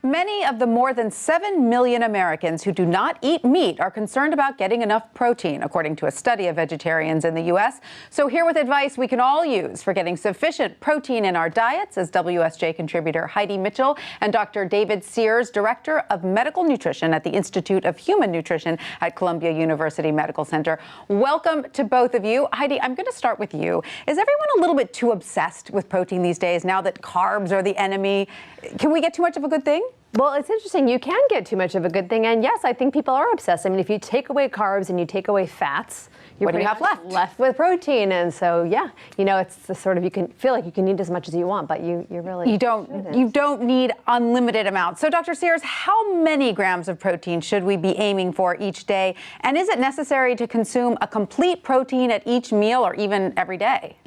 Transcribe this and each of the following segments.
Many of the more than 7 million Americans who do not eat meat are concerned about getting enough protein, according to a study of vegetarians in the U.S. So here with advice we can all use for getting sufficient protein in our diets is WSJ contributor Heidi Mitchell and Dr. David Sears, Director of Medical Nutrition at the Institute of Human Nutrition at Columbia University Medical Center. Welcome to both of you. Heidi, I'm going to start with you. Is everyone a little bit too obsessed with protein these days now that carbs are the enemy? Can we get too much of a good thing? Well, it's interesting. You can get too much of a good thing. And yes, I think people are obsessed. I mean, if you take away carbs and you take away fats, what do you have left? Left with protein. And so, yeah, you know, it's the sort of, you can feel like you can eat as much as you want, but you really you don't need unlimited amounts. So, Dr. Sears, how many grams of protein should we be aiming for each day? And is it necessary to consume a complete protein at each meal or even every day?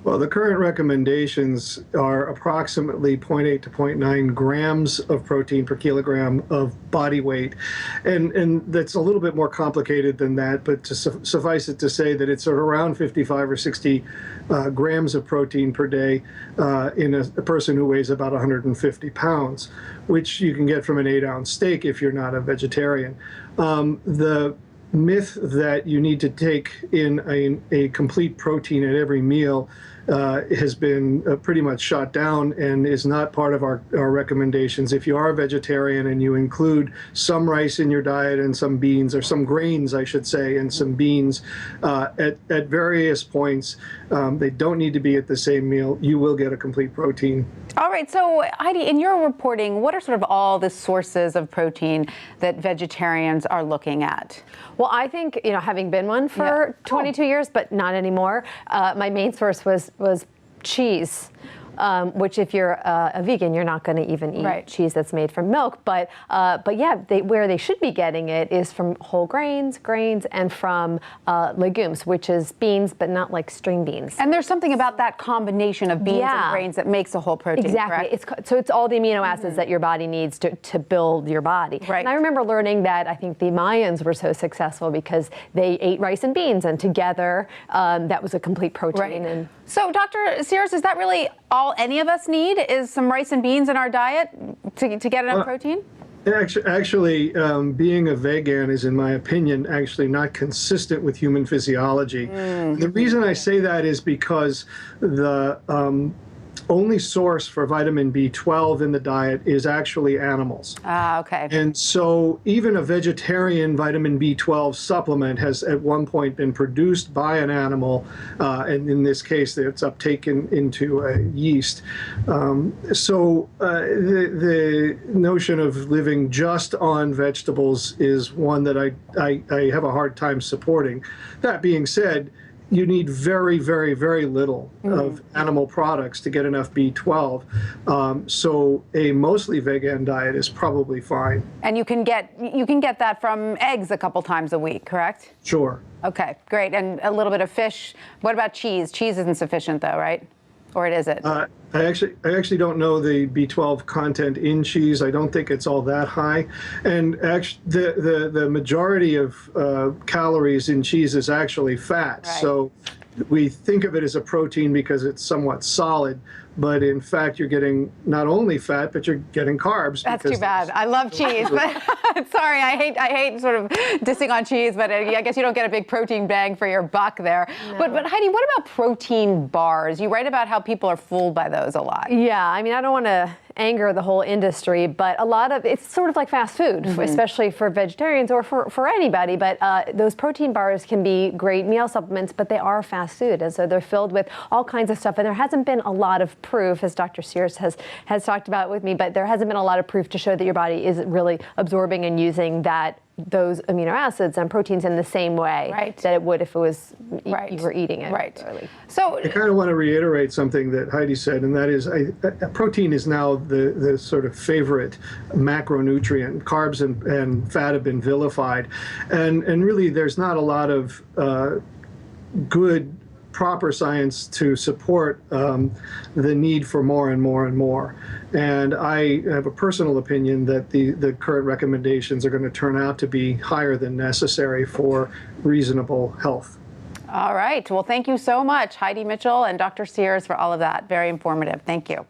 Well, the current recommendations are approximately 0.8 to 0.9 grams of protein per kilogram of body weight. And that's a little bit more complicated than that, but to suffice it to say that it's around 55 or 60 grams of protein per day in a person who weighs about 150 pounds, which you can get from an 8-ounce steak if you're not a vegetarian. The myth that you need to take in a complete protein at every meal has been pretty much shot down and is not part of our recommendations. If you are a vegetarian and you include some rice in your diet and some beans, or some grains, I should say, and some beans at various points, they don't need to be at the same meal. You will get a complete protein. All right. So, Heidi, in your reporting, what are sort of all the sources of protein that vegetarians are looking at? Well, I think, you know, having been one for 22 years, but not anymore, my main source was cheese. Which, if you're a vegan, you're not going to even eat cheese that's made from milk. But yeah, where they should be getting it is from whole grains, and from legumes, which is beans, but not like string beans. And there's something about that combination of beans and grains that makes a whole protein. Exactly. Correct? It's all the amino acids that your body needs to build your body. Right. And I remember learning that I think the Mayans were so successful because they ate rice and beans, and together that was a complete protein. Right. And so, Dr. Sears, is that really all any of us need, is some rice and beans in our diet to get enough protein? Actually, being a vegan is, in my opinion, actually not consistent with human physiology. The reason I say that is because the only source for vitamin B12 in the diet is actually animals. Okay. And so even a vegetarian vitamin B12 supplement has at one point been produced by an animal, and in this case it's uptaken into a yeast. So the notion of living just on vegetables is one that I have a hard time supporting. That being said, you need very, very, very little of animal products to get enough B12. So a mostly vegan diet is probably fine. And you can get that from eggs a couple times a week, correct? Sure. Okay, great. And a little bit of fish. What about cheese? Cheese isn't sufficient though, right? Or is it? I actually don't know the B12 content in cheese. I don't think it's all that high. And actually, the majority of calories in cheese is actually fat. Right. So we think of it as a protein because it's somewhat solid, but in fact you're getting not only fat, but you're getting carbs. That's too bad. I love cheese, but sorry, I hate sort of dissing on cheese, but I guess you don't get a big protein bang for your buck there. No. But Heidi, what about protein bars? You write about how people are fooled by those a lot. Yeah, I mean, I don't want to anger the whole industry, but a lot of it's sort of like fast food, especially for vegetarians or for anybody. But those protein bars can be great meal supplements, but they are fast food, and so they're filled with all kinds of stuff. And there hasn't been a lot of proof, as Dr. Sears has talked about with me, but there hasn't been a lot of proof to show that your body is really absorbing and using those amino acids and proteins in the same way that it would if it was you were eating it. Right. Early. So I kind of want to reiterate something that Heidi said, and that is protein is now the sort of favorite macronutrient. Carbs and fat have been vilified. And really there's not a lot of good proper science to support the need for more and more and more. And I have a personal opinion that the current recommendations are going to turn out to be higher than necessary for reasonable health. All right. Well, thank you so much, Heidi Mitchell and Dr. Sears, for all of that. Very informative. Thank you.